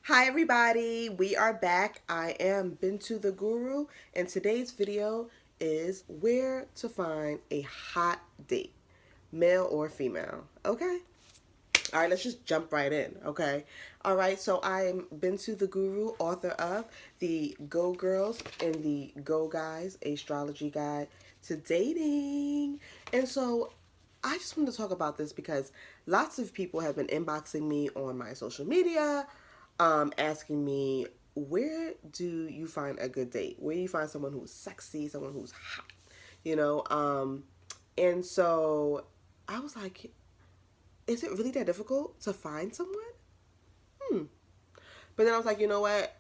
Hi everybody, we are back. I am Bintuthaguru, and today's video is where to find a hot date, male or female. Okay? All right, let's just jump right in. Okay? All right, so I'm Bintuthaguru, author of the Go Girls and the Go Guys Astrology Guide to Dating. And so I just wanted to talk about this because lots of people have been inboxing me on my social media, asking me, where do you find a good date? Where do you find someone who's sexy, someone who's hot? You know, and so I was like, is it really that difficult to find someone? Hmm. But then I was like, you know what?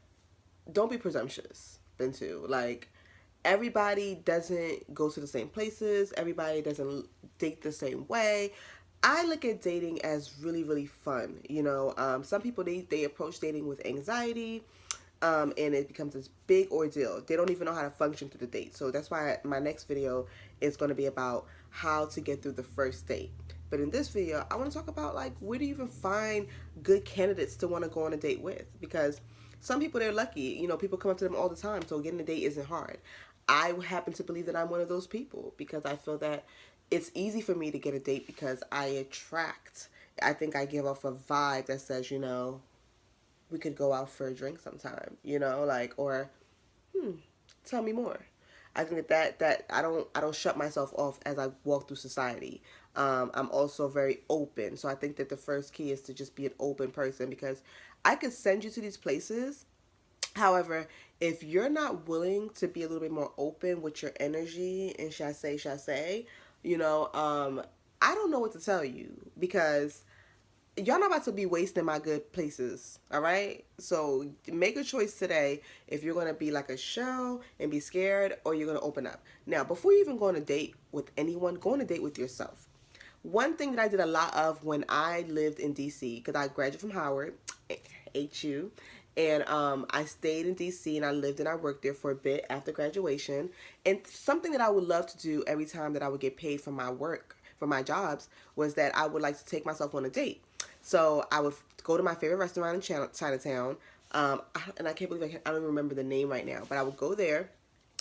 Don't be presumptuous, Bintu. Like, everybody doesn't go to the same places. Everybody doesn't date the same way. I look at dating as really, really fun. Some people, they approach dating with anxiety, and it becomes this big ordeal. They don't even know how to function through the date. So that's why my next video is going to be about how to get through the first date. But in this video, I want to talk about, like, where do you even find good candidates to want to go on a date with? Because some people, they're lucky. People come up to them all the time, so getting a date isn't hard. I happen to believe that I'm one of those people because I feel that it's easy for me to get a date because I attract. I think I give off a vibe that says, we could go out for a drink sometime, or tell me more. I think that I don't shut myself off as I walk through society. I'm also very open, so I think that the first key is to just be an open person because I could send you to these places. However, if you're not willing to be a little bit more open with your energy and shall say, I don't know what to tell you because y'all not about to be wasting my good places, all right? So make a choice today if you're going to be like a shell and be scared, or you're going to open up. Now, before you even go on a date with anyone, go on a date with yourself. One thing that I did a lot of when I lived in DC, because I graduated from Howard, HU, and I stayed in DC and I lived and I worked there for a bit after graduation. And something that I would love to do every time that I would get paid for my work, for my jobs, was that I would like to take myself on a date. So I would go to my favorite restaurant in Chinatown, and I can't believe I don't even remember the name right now, but I would go there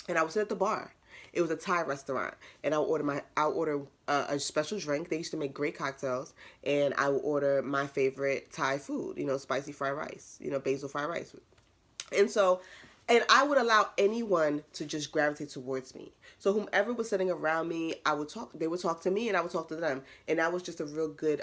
and I would sit at the bar. It was a Thai restaurant, and I would order a special drink. They used to make great cocktails, and I would order my favorite Thai food. Spicy fried rice. Basil fried rice. And so, and I would allow anyone to just gravitate towards me. So whomever was sitting around me, they would talk to me and I would talk to them. And that was just a real good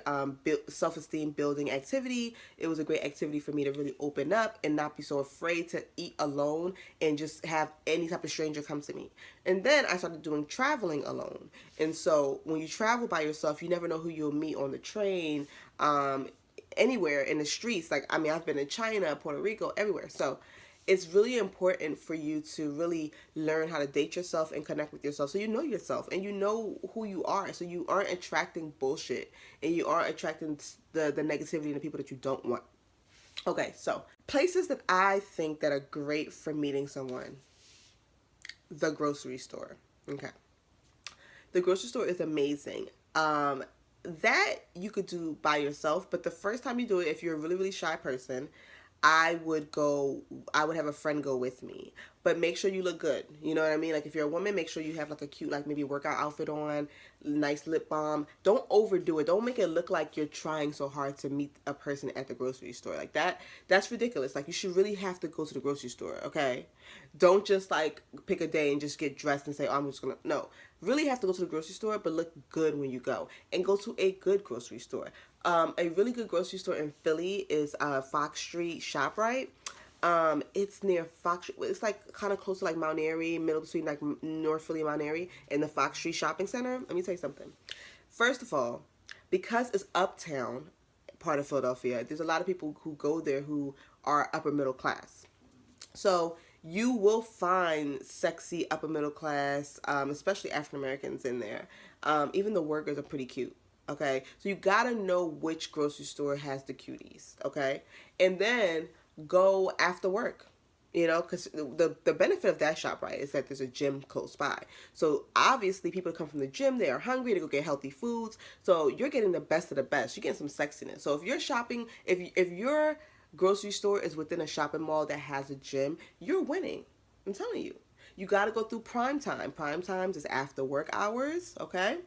self-esteem building activity. It was a great activity for me to really open up and not be so afraid to eat alone and just have any type of stranger come to me. And then I started doing traveling alone. And so when you travel by yourself, you never know who you'll meet on the train, anywhere in the streets. Like, I've been in China, Puerto Rico, everywhere. So it's really important for you to really learn how to date yourself and connect with yourself, so you know yourself and you know who you are, so you aren't attracting bullshit and you aren't attracting the negativity and the people that you don't want. Okay, so places that I think that are great for meeting someone: the grocery store. Okay, the grocery store is amazing. That you could do by yourself, but the first time you do it, if you're a really, really shy person, I would have a friend go with me. But make sure you look good. You know what I mean? Like, if you're a woman, make sure you have like a cute, like, maybe workout outfit on, nice lip balm. Don't overdo it. Don't make it look like you're trying so hard to meet a person at the grocery store. Like, that's ridiculous. Like, you should really have to go to the grocery store, okay? Don't just like pick a day and just get dressed and say, oh, I'm just gonna, no. Really have to go to the grocery store, but look good when you go. And go to a good grocery store. A really good grocery store in Philly is Fox Street ShopRite. It's near Fox. It's like kind of close to like Mount Airy, middle between like North Philly and Mount Airy, and the Fox Street Shopping Center. Let me tell you something. First of all, because it's uptown part of Philadelphia, there's a lot of people who go there who are upper middle class. So you will find sexy upper middle class, especially African Americans in there. Even the workers are pretty cute. Okay, so you gotta know which grocery store has the cuties. Okay, and then go after work. Because the benefit of that shop, right, is that there's a gym close by. So obviously people come from the gym, they are hungry to go get healthy foods. So you're getting the best of the best. You're getting some sexiness. So if you're shopping, if you're grocery store is within a shopping mall that has a gym, you're winning. I'm telling you. You got to go through prime time. Prime times is after work hours, okay?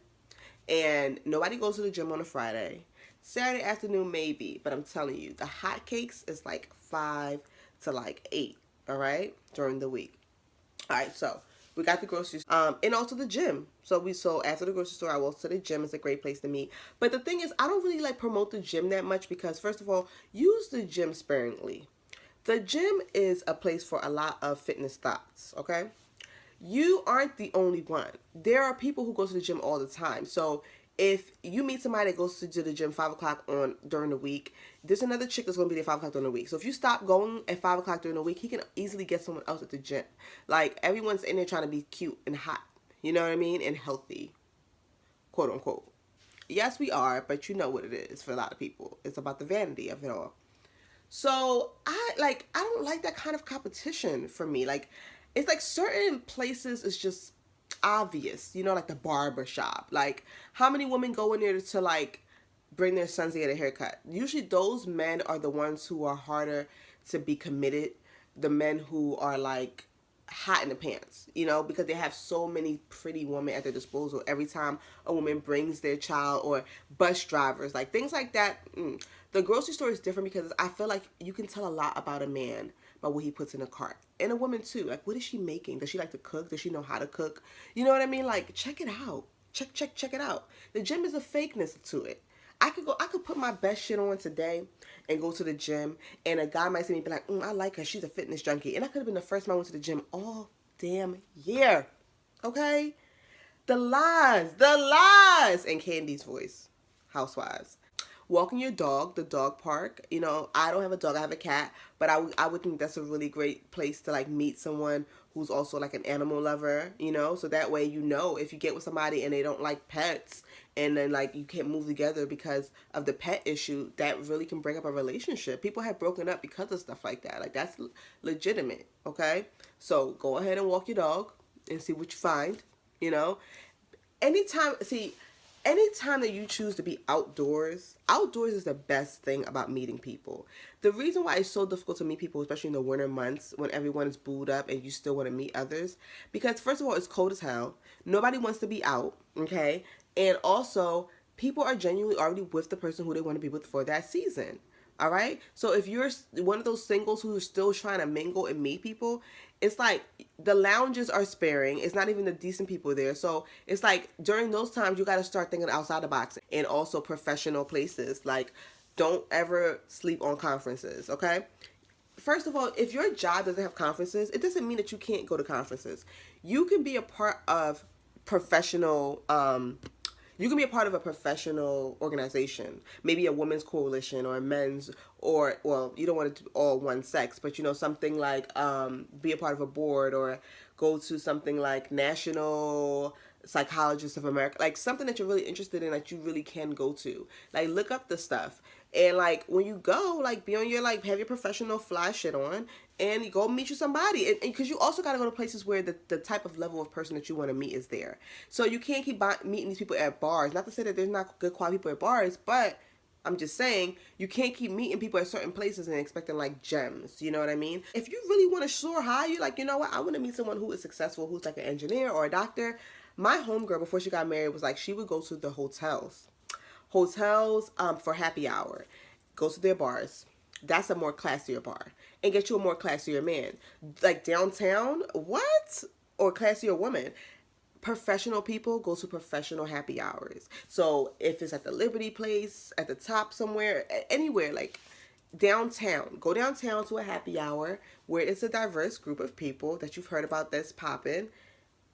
And nobody goes to the gym on a Friday. Saturday afternoon, maybe, but I'm telling you, the hot cakes is like 5 to like 8, all right, during the week. All right, so we got the groceries, and also the gym. So after the grocery store, I will to the gym. It's a great place to meet. But the thing is, I don't really like promote the gym that much because first of all, use the gym sparingly. The gym is a place for a lot of fitness thoughts, okay? You aren't the only one. There are people who go to the gym all the time. So if you meet somebody that goes to the gym 5 o'clock on during the week, there's another chick that's gonna be there 5 o'clock during the week. So if you stop going at 5 o'clock during the week, he can easily get someone else at the gym. Like everyone's in there trying to be cute and hot, you know what I mean, and healthy, quote unquote. Yes, we are, but you know what it is for a lot of people. It's about the vanity of it all. So I don't like that kind of competition for me. Like it's like certain places is just obvious, you know, like the barber shop. Like how many women go in there to like bring their sons to get a haircut? Usually those men are the ones who are harder to be committed. The men who are like hot in the pants, you know, because they have so many pretty women at their disposal every time a woman brings their child, or bus drivers, like things like that. The grocery store is different because I feel like you can tell a lot about a man by what he puts in a cart, and a woman too. Like, what is she making? Does she like to cook? Does she know how to cook? You know what I mean? Like, check it out. Check it out. The gym is a fakeness to it. I could put my best shit on today and go to the gym, and a guy might see me and be like, I like her, she's a fitness junkie. And I could have been the first man went to the gym all damn year. Okay? The lies in Candy's voice. Housewives. Walking your dog, the dog park. You know, I don't have a dog, I have a cat, but I would think that's a really great place to like meet someone who's also like an animal lover, you know, so that way, you know, if you get with somebody and they don't like pets, and then like you can't move together because of the pet issue, that really can break up a relationship. People have broken up because of stuff like that. Like that's legitimate, okay? So go ahead and walk your dog and see what you find, you know. Anytime that you choose to be outdoors is the best thing about meeting people. The reason why it's so difficult to meet people, especially in the winter months when everyone is booed up and you still want to meet others, because first of all, it's cold as hell. Nobody wants to be out, okay? And also, people are genuinely already with the person who they want to be with for that season. All right. So if you're one of those singles who are still trying to mingle and meet people, it's like the lounges are sparing. It's not even the decent people there. So it's like during those times, you got to start thinking outside the box, and also professional places. Like don't ever sleep on conferences. Okay. First of all, if your job doesn't have conferences, it doesn't mean that you can't go to conferences. You can be a part of professional you can be a part of a professional organization, maybe a women's coalition or a men's, or, well, you don't want to do all one sex, but, you know, something like be a part of a board, or go to something like National Psychologists of America, like something that you're really interested in, that you really can go to. Like, look up the stuff. And, like, when you go, like, be on your, like, have your professional fly shit on, and go meet you somebody. And because you also got to go to places where the type of level of person that you want to meet is there. So you can't keep meeting these people at bars. Not to say that there's not good quality people at bars, but I'm just saying you can't keep meeting people at certain places and expecting like gems. You know what I mean? If you really want to soar high, you're like, you know what? I want to meet someone who is successful, who's like an engineer or a doctor. My homegirl, before she got married, was like, she would go to the hotels for happy hour, go to their bars. That's a more classier bar, and get you a more classier man. Like downtown, what? Or classier woman. Professional people go to professional happy hours. So if it's at the Liberty Place, at the top somewhere, anywhere, like downtown, go downtown to a happy hour where it's a diverse group of people that you've heard about that's popping,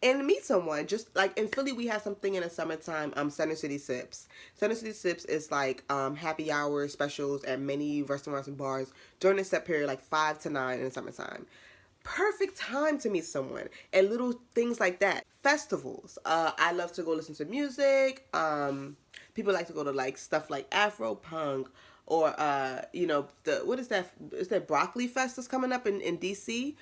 and meet someone. Just like in Philly, we have something in the summertime, Center City Sips. Center City Sips is like happy hour specials at many restaurants and bars during the set period, like 5 to 9 in the summertime. Perfect time to meet someone. And little things like that. Festivals. I love to go listen to music. People like to go to like stuff like Afro punk, or you know, what is that? Is that Broccoli Fest that's coming up in DC?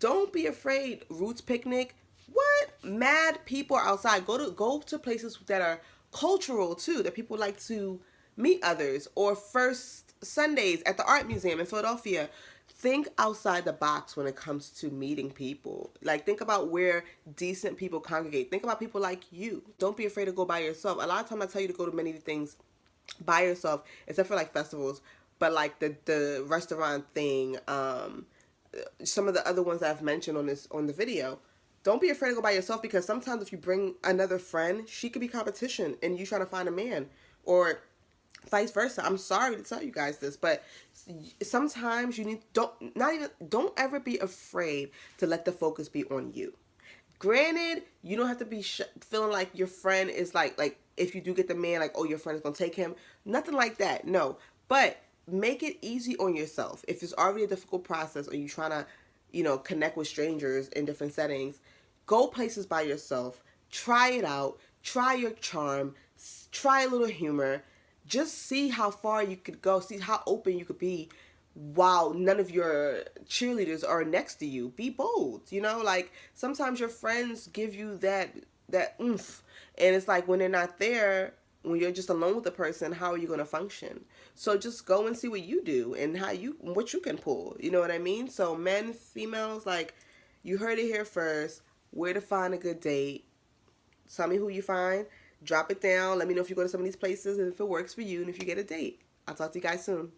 Don't be afraid. Roots Picnic. What? Mad people are outside. Go to places that are cultural too, that people like to meet others. Or First Sundays at the art museum in Philadelphia. Think outside the box when it comes to meeting people. Like, think about where decent people congregate. Think about people like you. Don't be afraid to go by yourself. A lot of times I tell you to go to many things by yourself, except for like festivals. But like the restaurant thing, some of the other ones that I've mentioned on the video. Don't be afraid to go by yourself, because sometimes if you bring another friend, she could be competition and you trying to find a man, or vice versa. I'm sorry to tell you guys this, but sometimes you need don't ever be afraid to let the focus be on you. Granted, you don't have to be feeling like your friend is like if you do get the man, like, oh, your friend is gonna take him. Nothing like that. No, but make it easy on yourself. If it's already a difficult process, or you trying to, connect with strangers in different settings, go places by yourself. Try it out. Try your charm. Try a little humor. Just see how far you could go. See how open you could be while none of your cheerleaders are next to you. Be bold. Like, sometimes your friends give you that oomph, and it's like when they're not there, when you're just alone with the person, how are you going to function? So just go and see what you do and what you can pull. You know what I mean? So men, females, like, you heard it here first. Where to find a good date. Tell me who you find. Drop it down. Let me know if you go to some of these places and if it works for you and if you get a date. I'll talk to you guys soon.